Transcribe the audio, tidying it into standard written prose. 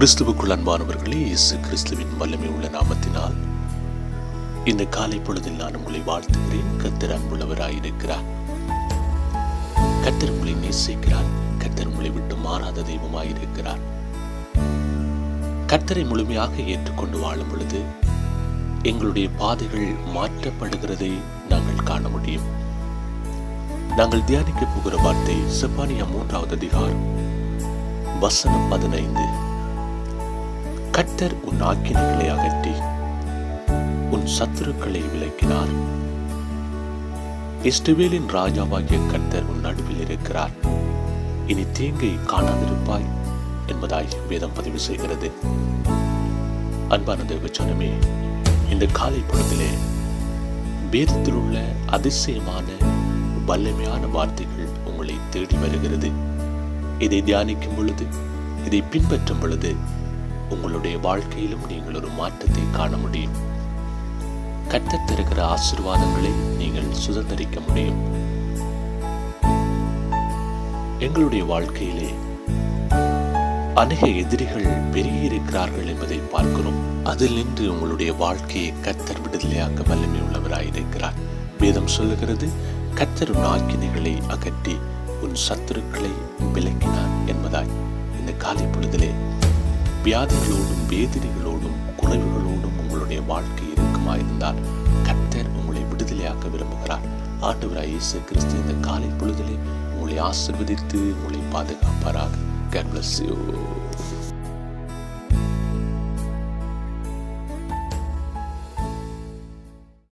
கிறிஸ்துவுக்குள் அன்பானவர்களே, இயேசு கிறிஸ்துவின் வல்லமை உள்ள நாமத்தினால் இந்த காலை பொழுதில் நான் உங்களை வாழ்த்துகிறேன். கர்த்தர் அன்புள்ளவராயிருக்கிறார். கர்த்தர் உங்களை நேசிக்கிறார். கர்த்தர் உங்களை விட்டு மாறாத தெய்வமாயிருக்கிறார். கர்த்தரை முழுமையாக ஏற்றுக்கொண்டு வாழும் பொழுது எங்களுடைய பாதைகள் மாற்றப்படுகிறதை நாங்கள் காண முடியும். நாங்கள் தியானிக்க போகிற வார்த்தை செப்பனியா 3வது அதிகாரம் வசனம் 15. கர்த்தர் உன் ஆக்கினைகளை அகற்றி உன் சத்துருக்களை விலக்கினார். இஸ்ரவேலின் ராஜாவாகிய கர்த்தர் உன் நடுவில் இருக்கிறார். இனி தீங்கை காணாதிருப்பாய் என்பதாய் வேதம் பதிவு செய்கிறது. அன்பான தேவஜனமே, இந்த காலை பொழுதிலே வேதத்தில் உள்ள அதிசயமான வல்லமையான வார்த்தைகள் உங்களை தேடி வருகிறது. இதை தியானிக்கும் பொழுது, இதை பின்பற்றும் பொழுது உங்களுடைய வாழ்க்கையிலும் நீங்கள் ஒரு மாற்றத்தை காண முடியும். கர்த்தர் தருகிற ஆசீர்வாதங்களை நீங்கள் சுதந்திரிக்க முடியும். எங்களுடைய வாழ்க்கையிலே அநேக எதிரிகள் பெருகி இருக்கிறார்கள் என்பதை பார்க்கிறோம். அதில் நின்று உங்களுடைய வாழ்க்கையை கர்த்தர் விடுதலையாக்க வல்லமை உள்ளவராயிருக்கிறார். வேதம் சொல்லுகிறது, கர்த்தர் உன் ஆக்கினைகளை அகற்றி உன் சத்துருக்களை விலக்கினார் என்பதாய். இந்த காலை பொழுதிலே வியாதிகளோடும் வேதனைகளோடும் குறைவுகளோடும் உங்களுடைய வாழ்க்கை இருக்குமாயிருந்தால் கர்த்தர் உங்களை விடுதலையாக்க விரும்புகிறார். ஆண்டவராகிய இயேசு கிறிஸ்து இந்த காலை பொழுதிலே உங்களை ஆசீர்வதித்து உங்களை பாதுகாப்பாராக. God bless you.